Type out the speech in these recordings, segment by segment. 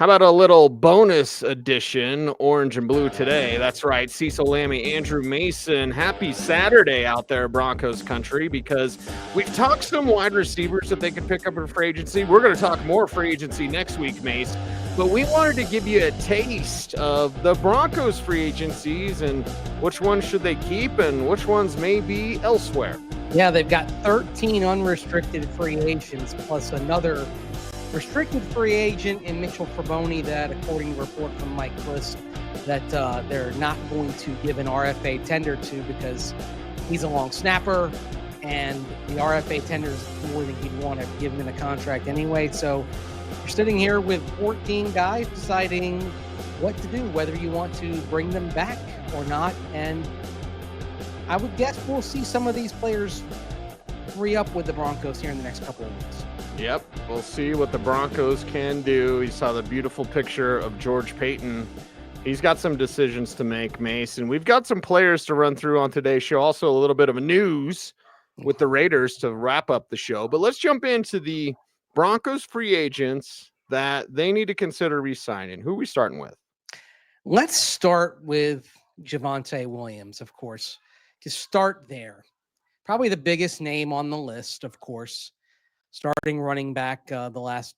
How about a little bonus edition, orange and blue today? That's right, Cecil Lammy, Andrew Mason. Happy Saturday out there, Broncos country, because we've talked some wide receivers that they could pick up in free agency. We're going to talk more free agency next week, Mace. But we wanted to give you a taste of the Broncos free agencies and which ones should they keep and which ones may be elsewhere. Yeah, they've got 13 unrestricted free agents plus another restricted free agent in Mitchell Fraboni that, according to a report from Mike List, that they're not going to give an RFA tender to because he's a long snapper and the RFA tender is more than he'd want to give him in a contract anyway. So you're sitting here with 14 guys deciding what to do, whether you want to bring them back or not. And I would guess we'll see some of these players re-up with the Broncos here in the next couple of weeks. Yep, we'll see what the Broncos can do. You saw the beautiful picture of George Payton. He's got some decisions to make, Mace, and we've got some players to run through on today's show. Also, a little bit of a news with the Raiders to wrap up the show. But let's jump into the Broncos free agents that they need to consider re-signing. Who are we starting with? Let's start with Javonte Williams, of course. To start there, probably the biggest name on the list, of course. Starting running back the last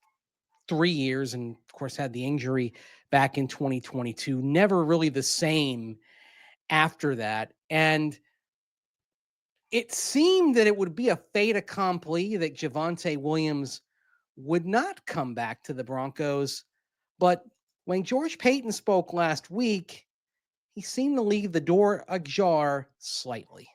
3 years, and of course had the injury back in 2022. Never really the same after that. And it seemed that it would be a fait accompli that Javonte Williams would not come back to the Broncos. But when George Payton spoke last week, he seemed to leave the door ajar slightly.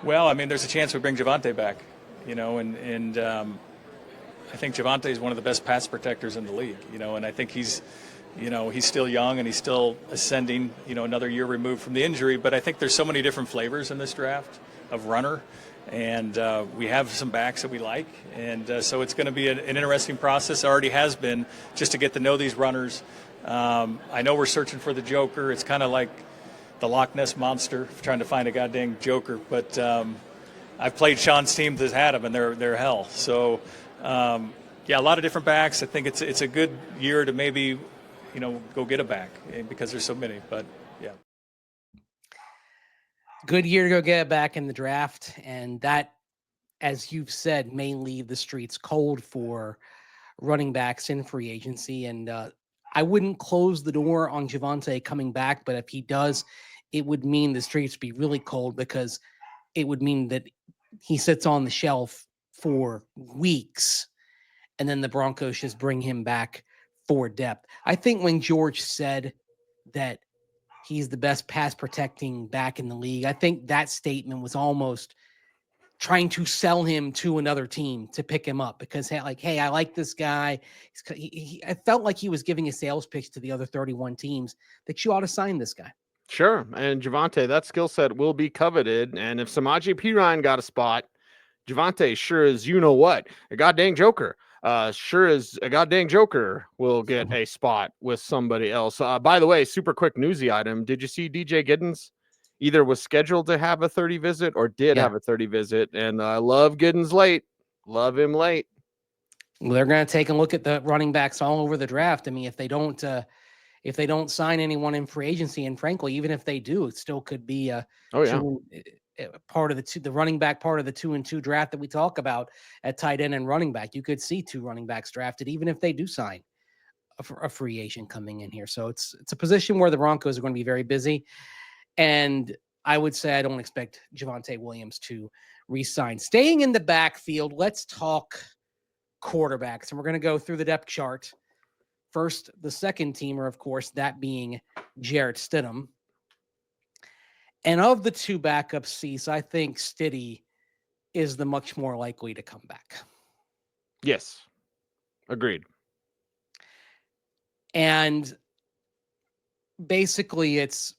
Well, I mean, there's a chance we bring Javonte back. And I think Javonte is one of the best pass protectors in the league, and I think he's still young and he's still ascending, another year removed from the injury. But I think there's so many different flavors in this draft of runner, and we have some backs that we like. And so it's going to be an interesting process. It already has been, just to get to know these runners. I know we're searching for the Joker. It's kind of like the Loch Ness Monster, trying to find a goddamn Joker. But I've played Sean's teams that had them, and they're hell. So, a lot of different backs. I think it's a good year to maybe, go get a back because there's so many. But yeah, good year to go get it back in the draft, and that, as you've said, may leave the streets cold for running backs in free agency. And I wouldn't close the door on Javonte coming back, but if he does, it would mean the streets be really cold because it would mean that he sits on the shelf for weeks, and then the Broncos just bring him back for depth. I think when George said that he's the best pass protecting back in the league, I think that statement was almost trying to sell him to another team to pick him up because, hey, I like this guy. I felt like he was giving a sales pitch to the other 31 teams that you ought to sign this guy. Sure. And Javonte, that skill set will be coveted. And if Samaje Perine got a spot, Javonte sure as you know what, a goddamn Joker. Sure as a goddamn Joker will get a spot with somebody else. By the way, super quick newsy item. Did you see DJ Giddens either was scheduled to have a 30 visit or did have a 30 visit? And I love Giddens late. Love him late. Well, they're going to take a look at the running backs all over the draft. I mean, if they don't sign anyone in free agency, and frankly, even if they do, it still could be part of the running back part of the 2-2 draft that we talk about at tight end and running back. You could see 2 running backs drafted, even if they do sign a free agent coming in here. So it's a position where the Broncos are going to be very busy. And I would say I don't expect Javonte Williams to re-sign. Staying in the backfield, let's talk quarterbacks. And we're going to go through the depth chart. First, the second teamer, of course, that being Jarrett Stidham. And of the 2 backup seats, I think Stiddy is the much more likely to come back. Yes. Agreed. And basically, it's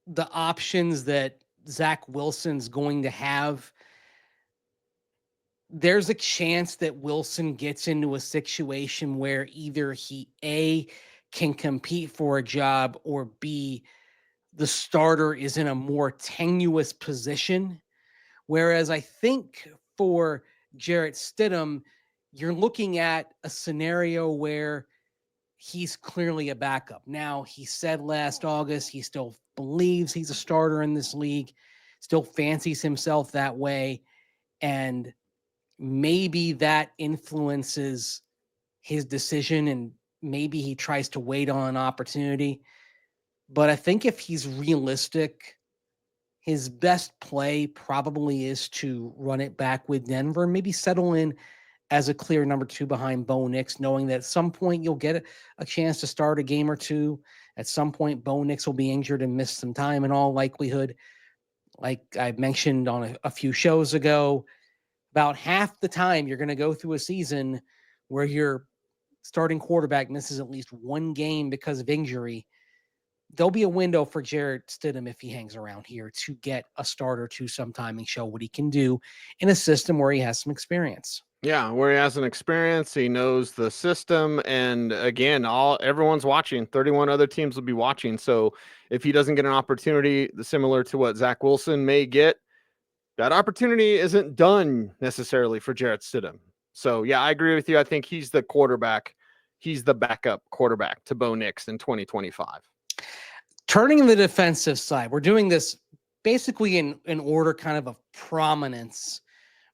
the options that Zach Wilson's going to have. There's a chance that Wilson gets into a situation where either he, A, can compete for a job, or B, the starter is in a more tenuous position. Whereas I think for Jarrett Stidham, you're looking at a scenario where he's clearly a backup. Now, he said last August he still believes he's a starter in this league, still fancies himself that way, and maybe that influences his decision, and maybe he tries to wait on an opportunity. But I think if he's realistic, his best play probably is to run it back with Denver, maybe settle in as a clear number 2 behind Bo Nix, knowing that at some point you'll get a chance to start a game or two. At some point, Bo Nix will be injured and miss some time in all likelihood. Like I mentioned on a few shows ago, about half the time you're going to go through a season where your starting quarterback misses at least one game because of injury. There'll be a window for Jarrett Stidham if he hangs around here to get a starter to sometime and show what he can do in a system where he has some experience. Yeah, where he has an experience, he knows the system, and again, everyone's watching. 31 other teams will be watching. So if he doesn't get an opportunity similar to what Zach Wilson may get, that opportunity isn't done necessarily for Jarrett Stidham. So yeah, I agree with you. I think he's the quarterback. He's the backup quarterback to Bo Nix in 2025. Turning to the defensive side, we're doing this basically in order kind of prominence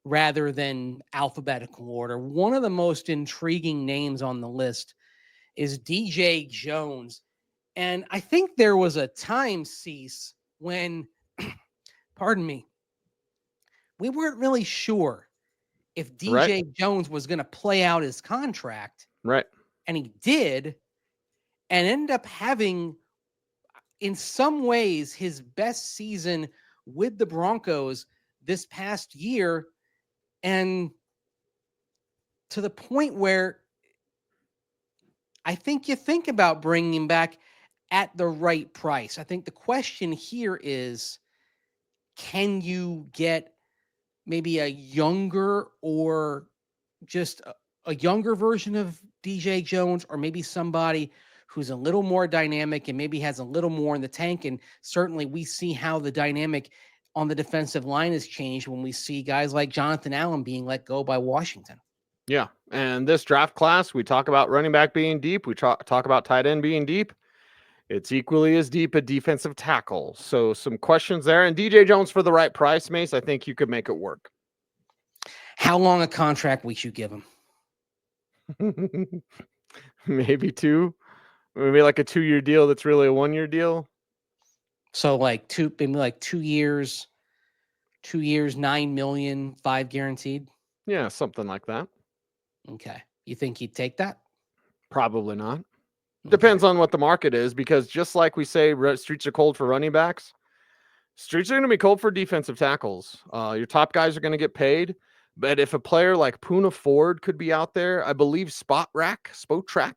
rather than alphabetical order. One of the most intriguing names on the list is DJ Jones. And I think there was a time, Cease, when, pardon me, we weren't really sure if DJ Jones was going to play out his contract. Right. And he did, and ended up having, in some ways, his best season with the Broncos this past year. And to the point where I think you think about bringing him back at the right price. I think the question here is, can you get maybe a younger or just a younger version of DJ Jones, or maybe somebody who's a little more dynamic and maybe has a little more in the tank? And certainly we see how the dynamic on the defensive line has changed when we see guys like Jonathan Allen being let go by Washington. Yeah, and this draft class, we talk about running back being deep. We talk about tight end being deep. It's equally as deep at defensive tackle. So some questions there. And DJ Jones for the right price, Mace, I think you could make it work. How long a contract would you give him? Maybe 2. Maybe like a 2-year deal that's really a 1-year deal. So maybe like 2 years, 9 million, 5 guaranteed. Yeah, something like that. Okay. You think he'd take that? Probably not. Depends on what the market is, because just like we say, streets are cold for running backs, streets are going to be cold for defensive tackles. Your top guys are going to get paid. But if a player like Poona Ford could be out there, I believe Spotrac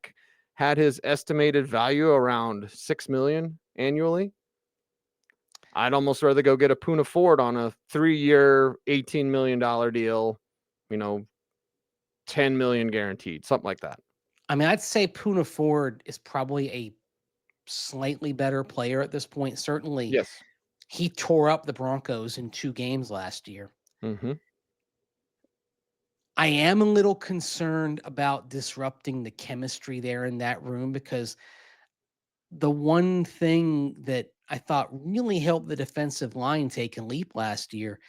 had his estimated value around $6 million annually. I'd almost rather go get a Poona Ford on a 3-year, $18 million deal, $10 million guaranteed, something like that. I mean, I'd say Poona Ford is probably a slightly better player at this point. Certainly, yes, he tore up the Broncos in 2 games last year. Mm-hmm. I am a little concerned about disrupting the chemistry there in that room, because the one thing that I thought really helped the defensive line take a leap last year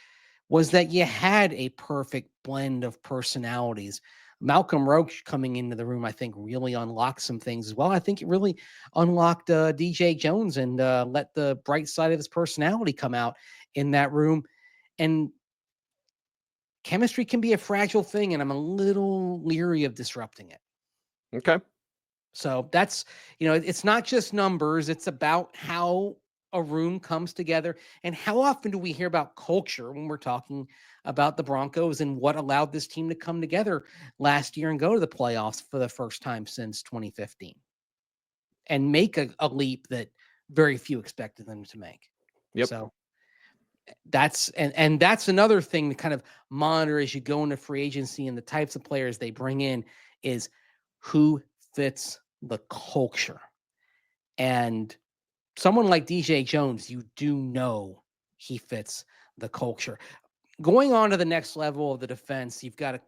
was that you had a perfect blend of personalities. Malcolm Roach coming into the room, I think, really unlocked some things as well. I think it really unlocked DJ Jones and let the bright side of his personality come out in that room. And chemistry can be a fragile thing, and I'm a little leery of disrupting it. Okay. So that's, it's not just numbers. It's about how a room comes together. And how often do we hear about culture when we're talking about the Broncos and what allowed this team to come together last year and go to the playoffs for the first time since 2015 and make a leap that very few expected them to make. Yep. So that's another thing to kind of monitor as you go into free agency, and the types of players they bring in is who fits the culture. And someone like DJ Jones, you do know he fits the culture. Going on to the next level of the defense, you've got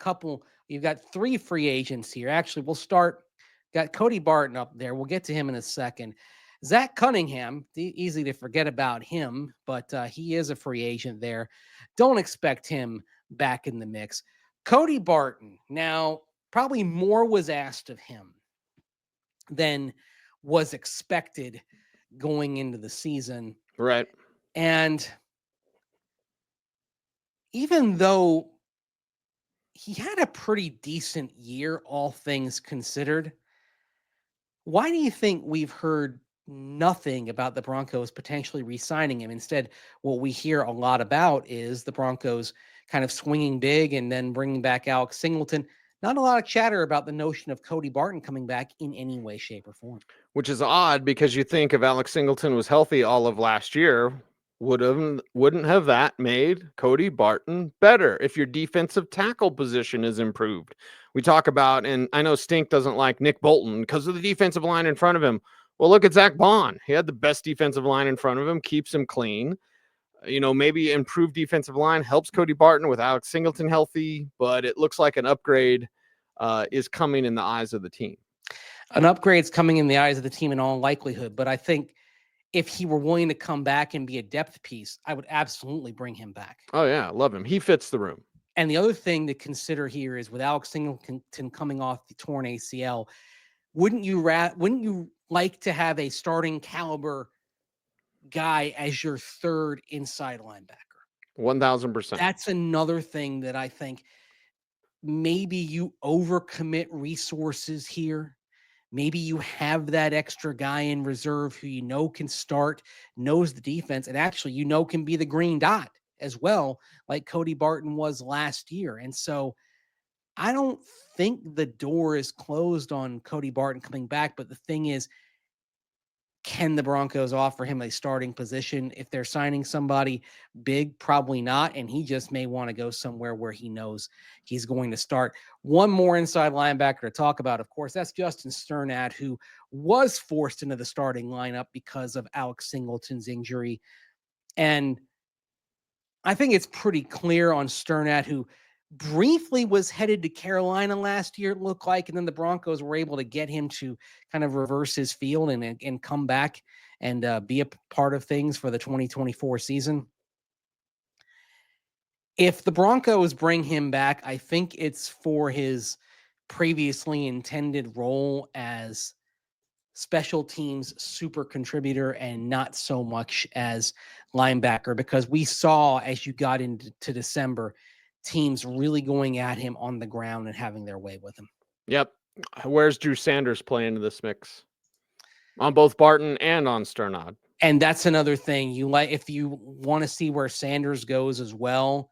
3 free agents here. Actually, we'll start got Cody Barton up there. We'll get to him in a second. Zach Cunningham, easy to forget about him, but he is a free agent there. Don't expect him back in the mix. Cody Barton, now probably more was asked of him than was expected going into the season. Right. And even though he had a pretty decent year, all things considered, why do you think we've heard nothing about the Broncos potentially re-signing him? Instead, what we hear a lot about is the Broncos kind of swinging big and then bringing back Alex Singleton. Not a lot of chatter about the notion of Cody Barton coming back in any way, shape, or form. Which is odd because you think if Alex Singleton was healthy all of last year, wouldn't have that made Cody Barton better if your defensive tackle position is improved. We talk about, and I know Stink doesn't like Nick Bolton because of the defensive line in front of him. Well, look at Zach Bond. He had the best defensive line in front of him, keeps him clean. Maybe improved defensive line helps Cody Barton with Alex Singleton healthy, but it looks like an upgrade is coming in the eyes of the team. An upgrade's coming in the eyes of the team in all likelihood, but I think if he were willing to come back and be a depth piece, I would absolutely bring him back. Oh, yeah. Love him. He fits the room. And the other thing to consider here is with Alex Singleton coming off the torn ACL, wouldn't you like to have a starting caliber guy as your third inside linebacker? 1,000%. That's another thing that I think maybe you overcommit resources here. Maybe you have that extra guy in reserve who can start, knows the defense, and actually can be the green dot as well, like Cody Barton was last year. And so I don't think the door is closed on Cody Barton coming back, but the thing is, can the Broncos offer him a starting position? If they're signing somebody big, probably not. And he just may want to go somewhere where he knows he's going to start. One more inside linebacker to talk about, of course, that's Justin Sternad, who was forced into the starting lineup because of Alex Singleton's injury. And I think it's pretty clear on Sternad, who briefly was headed to Carolina last year, it looked like, and then the Broncos were able to get him to kind of reverse his field and come back and be a part of things for the 2024 season. If the Broncos bring him back, I think it's for his previously intended role as special teams super contributor and not so much as linebacker, because we saw as you got into December, teams really going at him on the ground and having their way with him. Yep. Where's Drew Sanders play into this mix? On both Barton and on Sternad. And that's another thing. If you want to see where Sanders goes as well,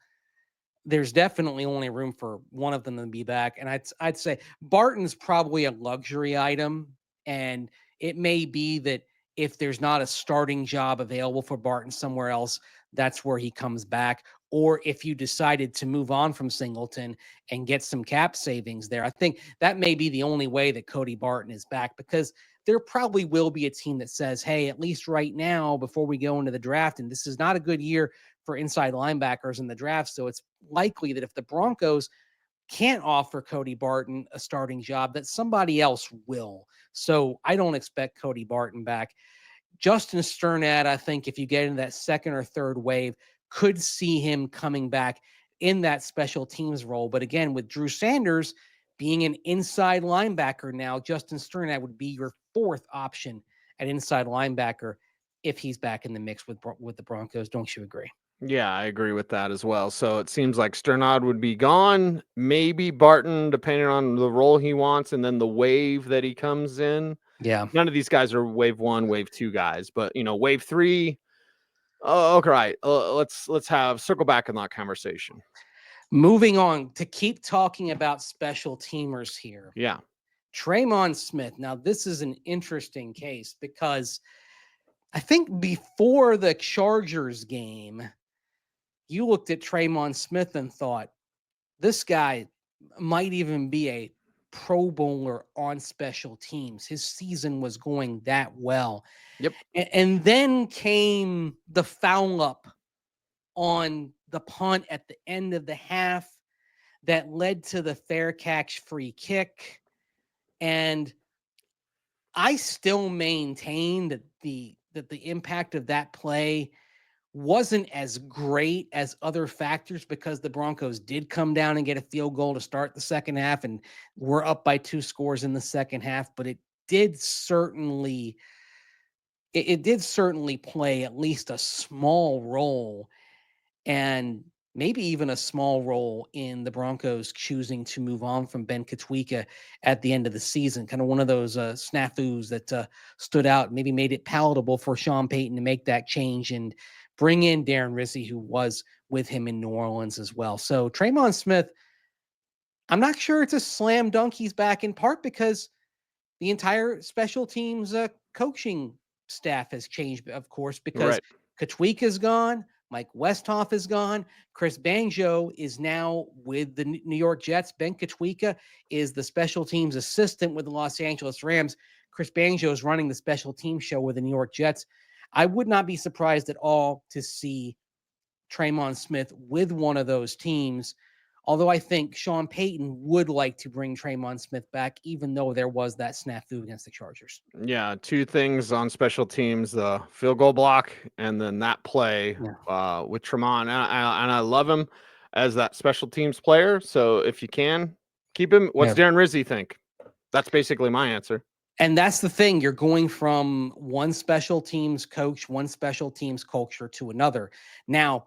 there's definitely only room for one of them to be back. And I'd say Barton's probably a luxury item. And it may be that if there's not a starting job available for Barton somewhere else, that's where he comes back. Or if you decided to move on from Singleton and get some cap savings there, I think that may be the only way that Cody Barton is back, because there probably will be a team that says, hey, at least right now, before we go into the draft, and this is not a good year for inside linebackers in the draft, so it's likely that if the Broncos can't offer Cody Barton a starting job, that somebody else will. So I don't expect Cody Barton back. Justin Sternad, I think if you get into that second or third wave, could see him coming back in that special teams role. But again, with Drew Sanders being an inside linebacker now, Justin Sternad would be your fourth option at inside linebacker if he's back in the mix with the Broncos. Don't you agree? Yeah, I agree with that as well. So it seems like Sternad would be gone. Maybe Barton, depending on the role he wants, and then the wave that he comes in. Yeah. None of these guys are wave 1, wave 2 guys, but wave 3. Oh, okay, right. Let's circle back in that conversation. Moving on to keep talking about special teamers here. Yeah. Tremon Smith. Now, this is an interesting case because I think before the Chargers game, you looked at Tremon Smith and thought, this guy might even be a Pro Bowler on special teams. His season was going that well. Yep. And then came the foul up on the punt at the end of the half that led to the fair catch free kick. And I still maintain that the impact of that play wasn't as great as other factors because the Broncos did come down and get a field goal to start the second half and were up by 2 scores in the second half, but it did certainly play at least a small role, and maybe even a small role in the Broncos choosing to move on from Ben Katwika at the end of the season. Kind of one of those snafus that stood out, maybe made it palatable for Sean Payton to make that change and bring in Darren Rizzi, who was with him in New Orleans as well. So Tremon Smith, I'm not sure it's a slam dunk he's back, in part because the entire special teams coaching staff has changed, of course, because Katwika is gone, Mike Westhoff is gone, Chris Banjo is now with the New York Jets. Ben Katwika is the special teams assistant with the Los Angeles Rams. Chris Banjo is running the special team show with the New York Jets. I would not be surprised at all to see Tremon Smith with one of those teams. Although I think Sean Payton would like to bring Tremon Smith back, even though there was that snafu against the Chargers. Yeah, two things on special teams: the field goal block, and then that play with Tremon. And I love him as that special teams player. So if you can keep him, what's Darren Rizzi think? That's basically my answer. And that's the thing. You're going from one special teams coach, one special teams culture to another. Now,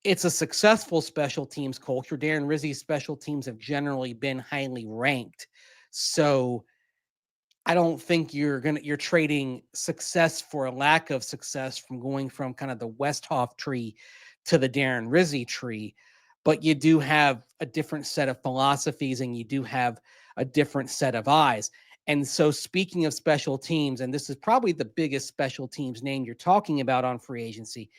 it's a successful special teams culture. Darren Rizzi's special teams have generally been highly ranked. So I don't think you're trading success for a lack of success from going from kind of the Westhoff tree to the Darren Rizzi tree. But you do have a different set of philosophies and you do have a different set of eyes. And so speaking of special teams, and this is probably the biggest special teams name you're talking about on free agency,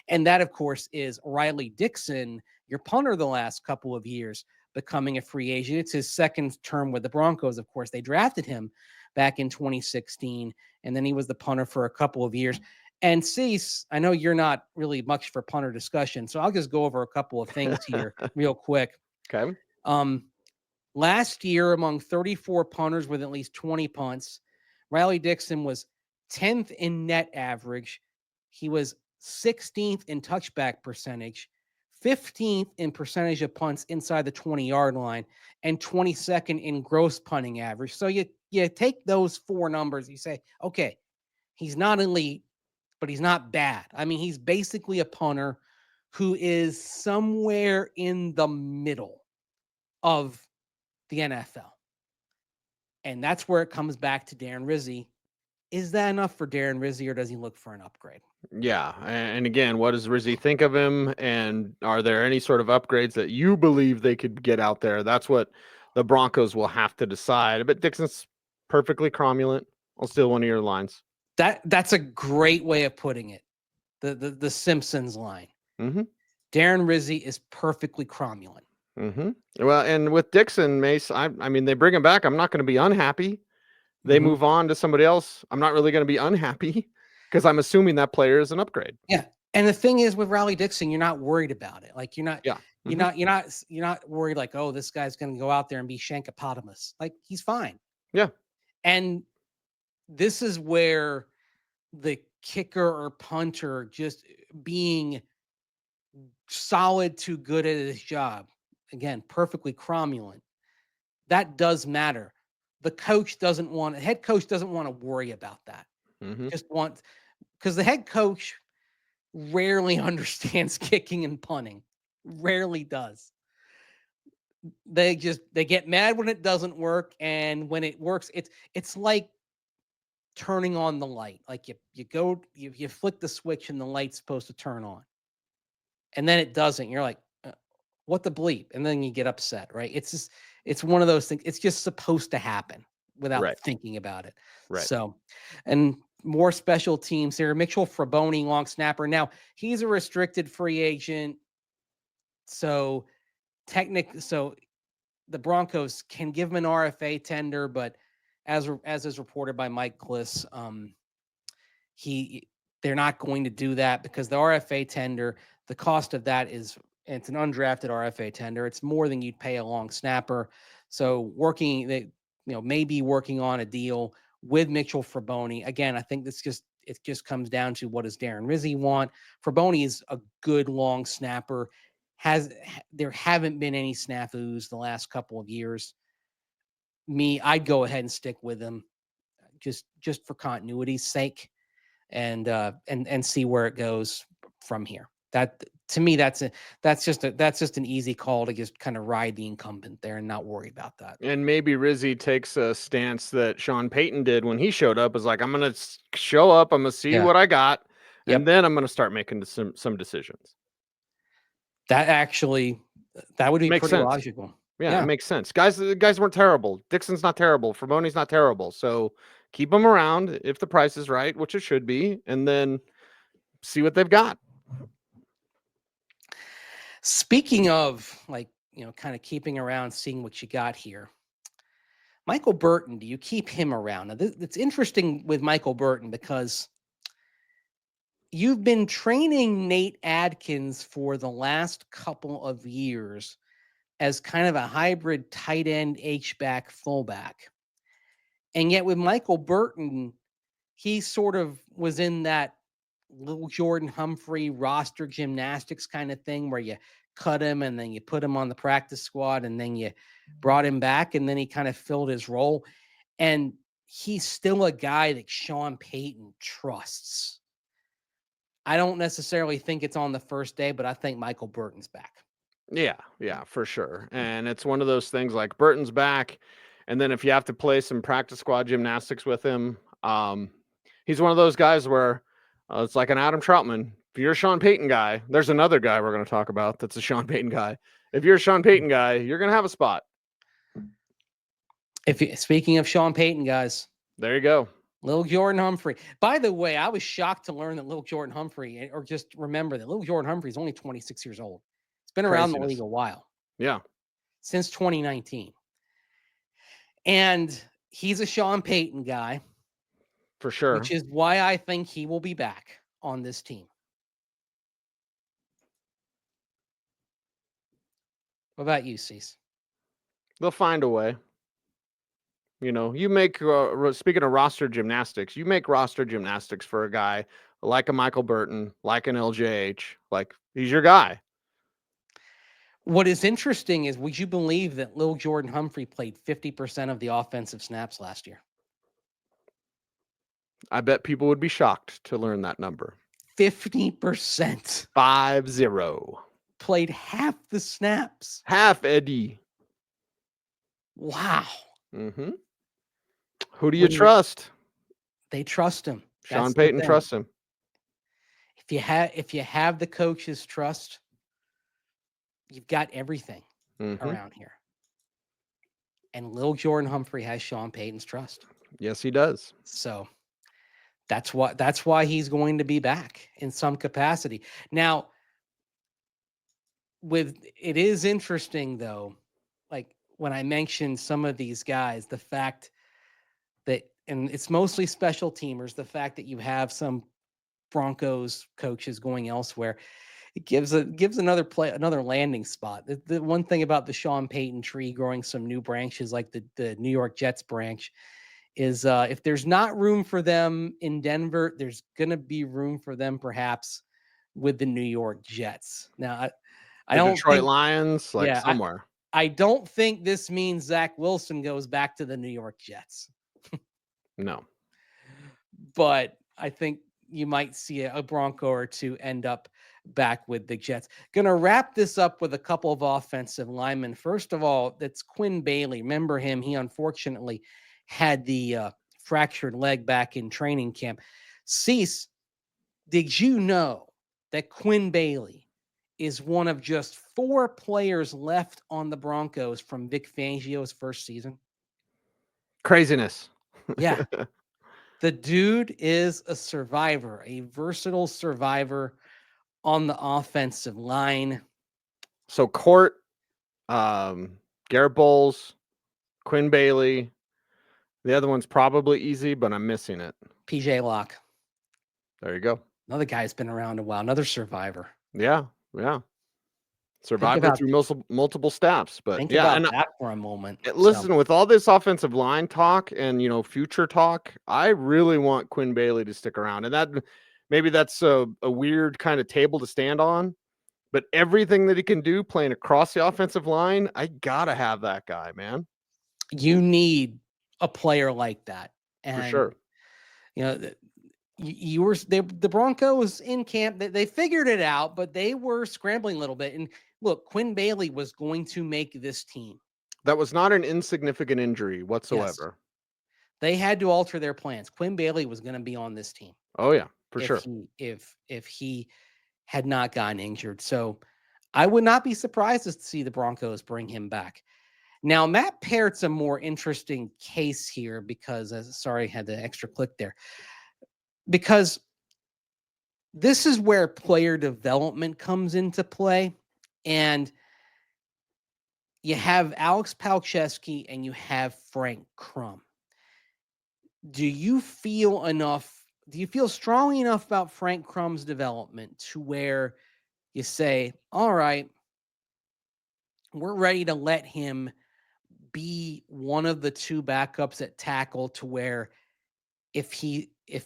and that, of course, is Riley Dixon, your punter the last couple of years, becoming a free agent. It's his second term with the Broncos, of course. They drafted him back in 2016, and then he was the punter for a couple of years. And Cease, I know you're not really much for punter discussion, so I'll just go over a couple of things here real quick. Okay. Last year, among 34 punters with at least 20 punts, Riley Dixon was 10th in net average. He was 16th in touchback percentage, 15th in percentage of punts inside the 20-yard line, and 22nd in gross punting average. So you take those four numbers, you say, okay, he's not elite, but he's not bad. I mean, he's basically a punter who is somewhere in the middle of the NFL. And that's where it comes back to Darren Rizzi. Is that enough for Darren Rizzi, or does he look for an upgrade? Yeah. And again, what does Rizzi think of him? And are there any sort of upgrades that you believe they could get out there? That's what the Broncos will have to decide. But Dixon's perfectly cromulent. I'll steal one of your lines. That's a great way of putting it. The Simpsons line. Mm-hmm. Darren Rizzi is perfectly cromulent. Mm-hmm. Well, and with Dixon, Mace, I mean, they bring him back. I'm not going to be unhappy. They move on to somebody else. I'm not really going to be unhappy because I'm assuming that player is an upgrade. Yeah. And the thing is with Riley Dixon, you're not worried about it. Like you're not worried like, oh, this guy's going to go out there and be Shankopotamus. Like he's fine. Yeah. And this is where the kicker or punter just being solid to good at his job, again, perfectly cromulent, that does matter. The head coach doesn't want to worry about that. Because the head coach rarely understands kicking and punting. Rarely does. They get mad when it doesn't work, and when it works, it's like turning on the light. Like you flick the switch and the light's supposed to turn on, and then it doesn't. You're like, what the bleep? And then you get upset, right? It's one of those things. It's just supposed to happen without thinking about it. Right. So, and more special teams here. Mitchell Fraboni, long snapper. Now he's a restricted free agent. So the Broncos can give him an RFA tender, but as is reported by Mike Kliss, they're not going to do that because the RFA tender, the cost of that it's an undrafted RFA tender. It's more than you'd pay a long snapper. So maybe working on a deal with Mitchell Fraboni. Again, I think it just comes down to, what does Darren Rizzi want? Fraboni is a good long snapper. There haven't been any snafus the last couple of years. I'd go ahead and stick with him just for continuity's sake, and see where it goes from here. That, to me, that's just an easy call to just kind of ride the incumbent there and not worry about that. And maybe Rizzi takes a stance that Sean Payton did when he showed up, is like, I'm going to show up, I'm going to see what I got, and then I'm going to start making some decisions. That would be pretty logical. Yeah, it makes sense. The guys weren't terrible. Dixon's not terrible. Fraboni's not terrible. So keep them around if the price is right, which it should be, and then see what they've got. Speaking of, kind of keeping around, seeing what you got here, Michael Burton, do you keep him around? Now, it's interesting with Michael Burton because you've been training Nate Adkins for the last couple of years as kind of a hybrid tight end, H-back, fullback. And yet with Michael Burton, he sort of was in that little Jordan Humphrey roster gymnastics kind of thing where you cut him and then you put him on the practice squad and then you brought him back and then he kind of filled his role. And he's still a guy that Sean Payton trusts. I don't necessarily think it's on the first day, but I think Michael Burton's back. Yeah, for sure. And it's one of those things, like, Burton's back, and then if you have to play some practice squad gymnastics with him, he's one of those guys where it's like an Adam Troutman. If you're a Sean Payton guy, there's another guy we're going to talk about that's a Sean Payton guy. If you're a Sean Payton guy, you're going to have a spot. Speaking of Sean Payton guys, there you go. Little Jordan Humphrey. By the way, I was shocked to learn that Little Jordan Humphrey, or just remember that Little Jordan Humphrey is only 26 years old. He's been around the league a while. Yeah. Since 2019. And he's a Sean Payton guy. For sure. Which is why I think he will be back on this team. What about you, Cease? They'll find a way. You make, speaking of roster gymnastics, you make roster gymnastics for a guy like a Michael Burton, like an LJH, like, he's your guy. What is interesting is, would you believe that Lil Jordan Humphrey played 50% of the offensive snaps last year? I bet people would be shocked to learn that number. 50%. 50. Played half the snaps. Half, Eddie. Wow. Mm-hmm. Who do you trust? They trust him. Sean Payton trusts him. If you have the coach's trust, you've got everything around here. And Lil Jordan Humphrey has Sean Payton's trust. Yes, he does. So that's why he's going to be back in some capacity. Now, it is interesting though, like when I mentioned some of these guys, the fact that, and it's mostly special teamers, the fact that you have some Broncos coaches going elsewhere, it gives another landing spot. The one thing about the Sean Payton tree growing some new branches, like the New York Jets branch, is if there's not room for them in Denver, there's going to be room for them perhaps with the New York Jets. Now, I don't Detroit think, Lions, somewhere. I don't think this means Zach Wilson goes back to the New York Jets. No. But I think you might see a Bronco or two end up back with the Jets. Going to wrap this up with a couple of offensive linemen. First of all, that's Quinn Bailey. Remember him? He unfortunately had the fractured leg back in training camp. Cease, did you know that Quinn Bailey is one of just 4 players left on the Broncos from Vic Fangio's first season? Craziness. Yeah. The dude is a survivor, a versatile survivor on the offensive line. So Court, Garrett Bowles, Quinn Bailey. The other one's probably easy, but I'm missing it. PJ Locke. There you go. Another guy's been around a while. Another survivor. Yeah. survivor through multiple snaps. But think yeah, about that for a moment. Listen, with all this offensive line talk and future talk, I really want Quinn Bailey to stick around, and that maybe that's a weird kind of table to stand on. But everything that he can do playing across the offensive line, I gotta have that guy, man. You need a player like that, and for sure. The Broncos in camp, they figured it out, but they were scrambling a little bit. And look, Quinn Bailey was going to make this team. That was not an insignificant injury whatsoever. Yes. They had to alter their plans. Quinn Bailey was going to be on this team. Oh yeah, for sure. If he had not gotten injured. So I would not be surprised to see the Broncos bring him back. Now, Matt Peart's a more interesting case here because, sorry, I had the extra click there. Because this is where player development comes into play. And you have Alex Palczewski and you have Frank Crum. Do you feel strongly enough about Frank Crum's development to where you say, all right, we're ready to let him be one of the two backups at tackle, to where if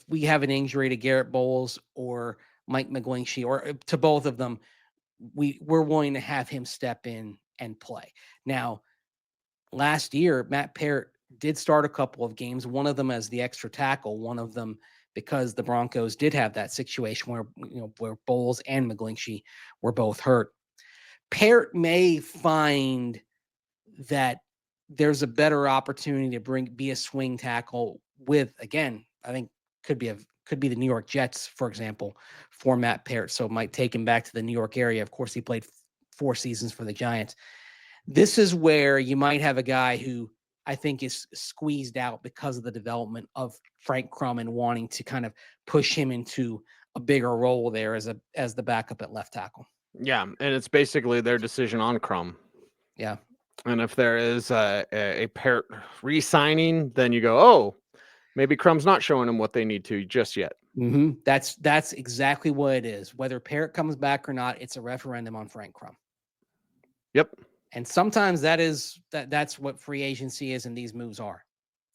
we have an injury to Garrett Bowles or Mike McGlinchey, or to both of them, we're willing to have him step in and play. Now, last year, Matt Peart did start a couple of games, one of them as the extra tackle, one of them because the Broncos did have that situation where Bowles and McGlinchey were both hurt. Peart may find that there's a better opportunity to be a swing tackle with, again, I think could be the New York Jets, for example, for Matt Peart. So it might take him back to the New York area. Of course, he played 4 seasons for the Giants. This is where you might have a guy who I think is squeezed out because of the development of Frank Crum and wanting to kind of push him into a bigger role there as the backup at left tackle. Yeah, and it's basically their decision on Crum. Yeah. And if there is a Peart re-signing, then you go, oh, maybe Crum's not showing them what they need to just yet. Mm-hmm. That's exactly what it is. Whether Peart comes back or not, it's a referendum on Frank Crum. Yep. And sometimes that's what free agency is, and these moves are.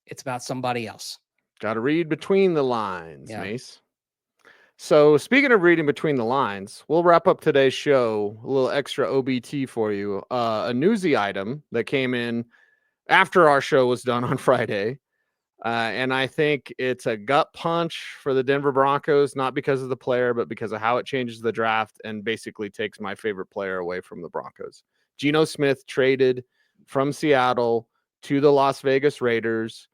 It's about somebody else. Got to read between the lines, Mace. So speaking of reading between the lines, we'll wrap up today's show, a little extra OBT for you. A newsy item that came in after our show was done on Friday. And I think it's a gut punch for the Denver Broncos, not because of the player, but because of how it changes the draft and basically takes my favorite player away from the Broncos. Geno Smith traded from Seattle to the Las Vegas Raiders.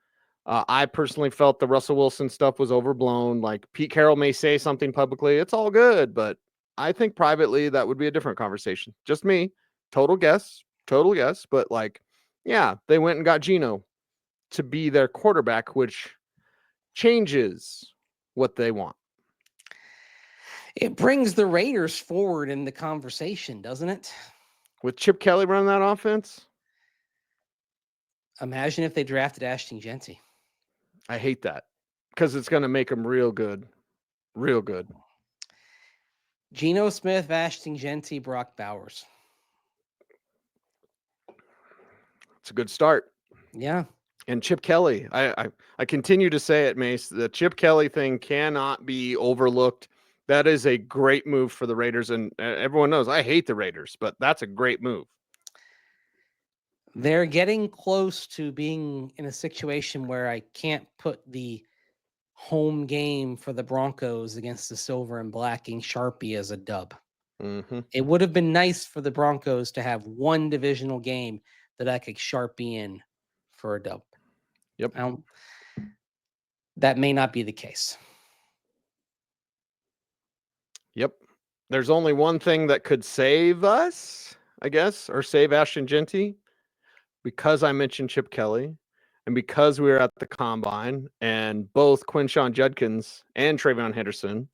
I personally felt the Russell Wilson stuff was overblown. Like, Pete Carroll may say something publicly, it's all good, but I think privately that would be a different conversation. Just me, total guess. But like, yeah, they went and got Geno to be their quarterback, which changes what they want. It brings the Raiders forward in the conversation, doesn't it? With Chip Kelly running that offense? Imagine if they drafted Ashton Jeanty. I hate that because it's going to make them real good. Real good. Geno Smith, Ashton Jeanty, Brock Bowers. It's a good start. Yeah. And Chip Kelly, I continue to say it, Mace, the Chip Kelly thing cannot be overlooked. That is a great move for the Raiders. And everyone knows I hate the Raiders, but that's a great move. They're getting close to being in a situation where I can't put the home game for the Broncos against the Silver and Black in Sharpie as a dub. Mm-hmm. It would have been nice for the Broncos to have one divisional game that I could Sharpie in for a dub. Yep. That may not be the case. Yep. There's only one thing that could save us, I guess, or save Ashton Jeanty, because I mentioned Chip Kelly and because we were at the combine and both Quinshon Judkins and Trayvon Henderson.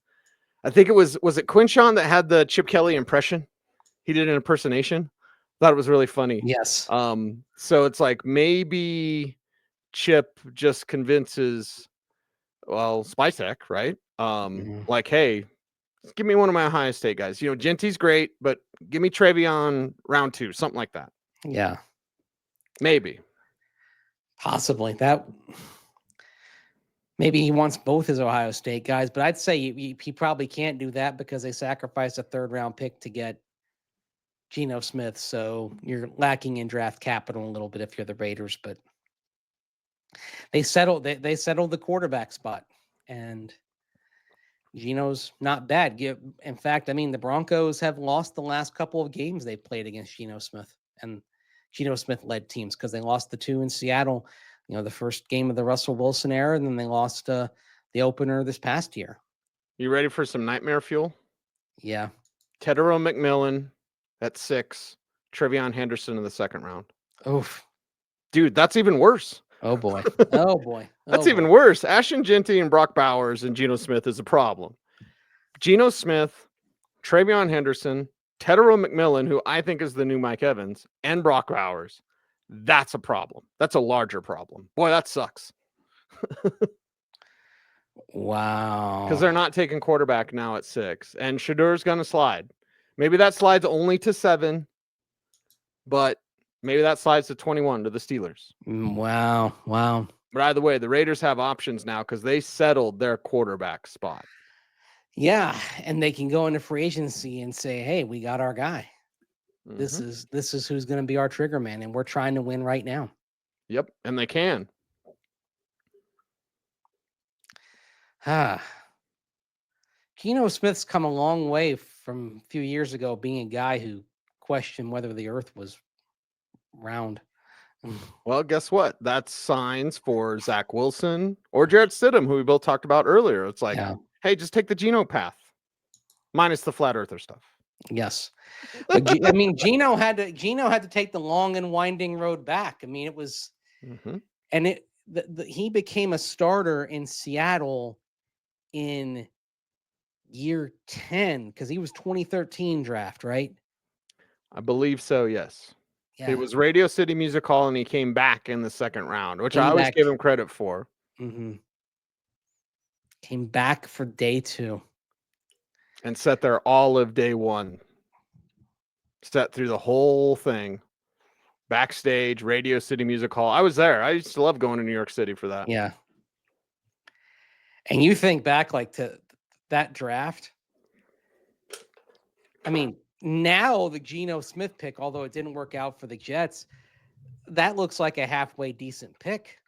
I think it was it Quinshon that had the Chip Kelly impression? He did an impersonation. Thought it was really funny. Yes. So it's like maybe Chip just convinces, well, Spicek, right? Like, hey, give me one of my Ohio State guys. Genty's great, but give me Travion round 2, something like that. Yeah. Maybe. Possibly. Maybe he wants both his Ohio State guys, but I'd say he probably can't do that because they sacrificed a 3rd-round pick to get Geno Smith. So you're lacking in draft capital a little bit if you're the Raiders, but they settled the quarterback spot, and Geno's not bad. In fact, I mean, the Broncos have lost the last couple of games they've played against Geno Smith and Geno Smith-led teams because they lost the 2 in Seattle, the first game of the Russell Wilson era, and then they lost the opener this past year. You ready for some nightmare fuel? Yeah. Tedero McMillan at 6, Trevion Henderson in the 2nd round. Oof. Dude, that's even worse. Oh, boy. Oh, boy. That's even worse. Ashton Jeanty and Brock Bowers and Geno Smith is a problem. Geno Smith, Trevion Henderson, Tedero McMillan, who I think is the new Mike Evans, and Brock Bowers. That's a problem. That's a larger problem. Boy, that sucks. Wow. Because they're not taking quarterback now at 6. And Shadur's going to slide. Maybe that slides only to 7, but maybe that slides to 21 to the Steelers. Wow. But either way, the Raiders have options now because they settled their quarterback spot. Yeah, and they can go into free agency and say, "Hey, we got our guy. Mm-hmm. This is who's going to be our trigger man, and we're trying to win right now." Yep, and they can. Geno Smith's come a long way from a few years ago being a guy who questioned whether the earth was round. Well, guess what? That's signs for Zach Wilson or Jarrett Stidham, who we both talked about earlier. It's like, hey, just take the Geno path, minus the flat earther stuff. Yes, but I mean, Geno had to take the long and winding road back. I mean, it was, and he became a starter in Seattle in year 10 because he was 2013 draft, right? I believe so. Yes. Yeah. It was Radio City Music Hall, and he came back in the 2nd round, which I always give him credit for. Came back for day 2. And sat there all of day 1. Sat through the whole thing. Backstage, Radio City Music Hall. I was there. I used to love going to New York City for that. Yeah. And you think back to that draft. I mean, now the Geno Smith pick, although it didn't work out for the Jets, that looks like a halfway decent pick.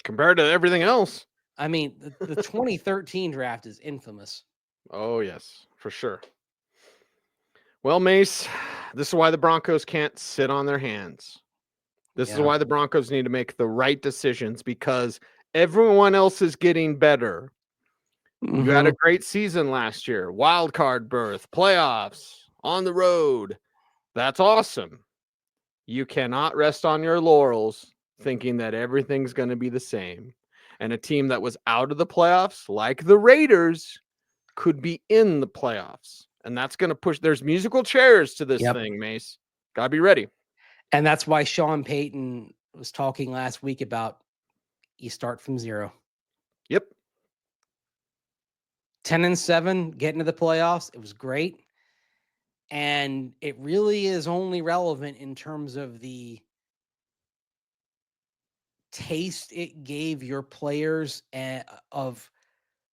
Compared to everything else. I mean, the 2013 draft is infamous. Oh, yes, for sure. Well, Mace, this is why the Broncos can't sit on their hands. This is why the Broncos need to make the right decisions because everyone else is getting better. You had a great season last year. Wild card berth, playoffs, on the road. That's awesome. You cannot rest on your laurels thinking that everything's going to be the same. And a team that was out of the playoffs, like the Raiders, could be in the playoffs. And that's going to push. There's musical chairs to this thing, Mace. Got to be ready. And that's why Sean Payton was talking last week about you start from 0. Yep. 10-7, getting to the playoffs. It was great. And it really is only relevant in terms of the taste it gave your players of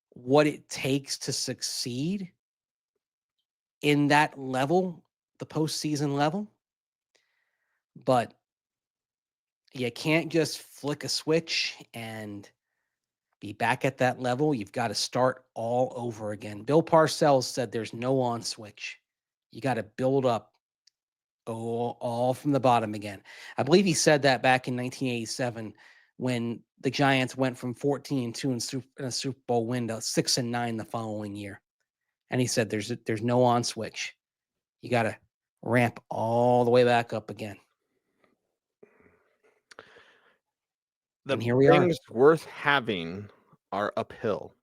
what it takes to succeed in that level, the postseason level. But you can't just flick a switch and be back at that level. You've got to start all over again. Bill Parcells said there's no on switch. You got to build up all from the bottom again. I believe he said that back in 1987 when the Giants went from 14-2 in a Super Bowl win to 6-9 the following year. And he said there's no on switch. You got to ramp all the way back up again. The things worth having are uphill.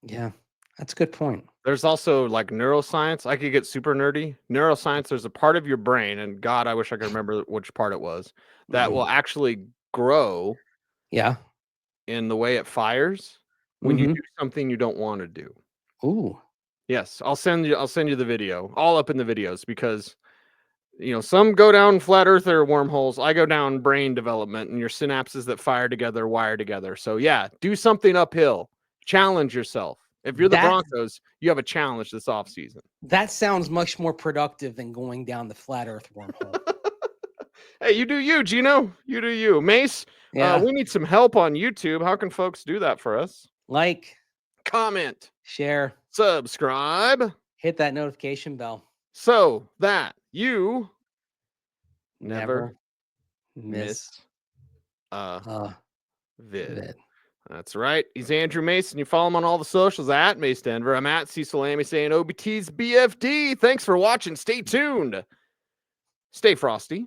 Yeah, that's a good point. There's also like neuroscience. I could get super nerdy. Neuroscience, there's a part of your brain, and God, I wish I could remember which part it was, that will actually grow in the way it fires when you do something you don't want to do. Ooh. Yes, I'll send you the video, all up in the videos, because some go down flat earther wormholes. I go down brain development and your synapses that fire together, wire together. So yeah, do something uphill. Challenge yourself. If you're the Broncos, you have a challenge this offseason. That sounds much more productive than going down the flat earth wormhole. Hey, you do you, Gino. You do you. Mace, we need some help on YouTube. How can folks do that for us? Like, comment, share, subscribe, hit that notification bell so that you never miss a vid. That's right. He's Andrew Mason. You follow him on all the socials at Mace Denver. I'm at Cecil Lammy saying OBT's BFD. Thanks for watching. Stay tuned. Stay frosty.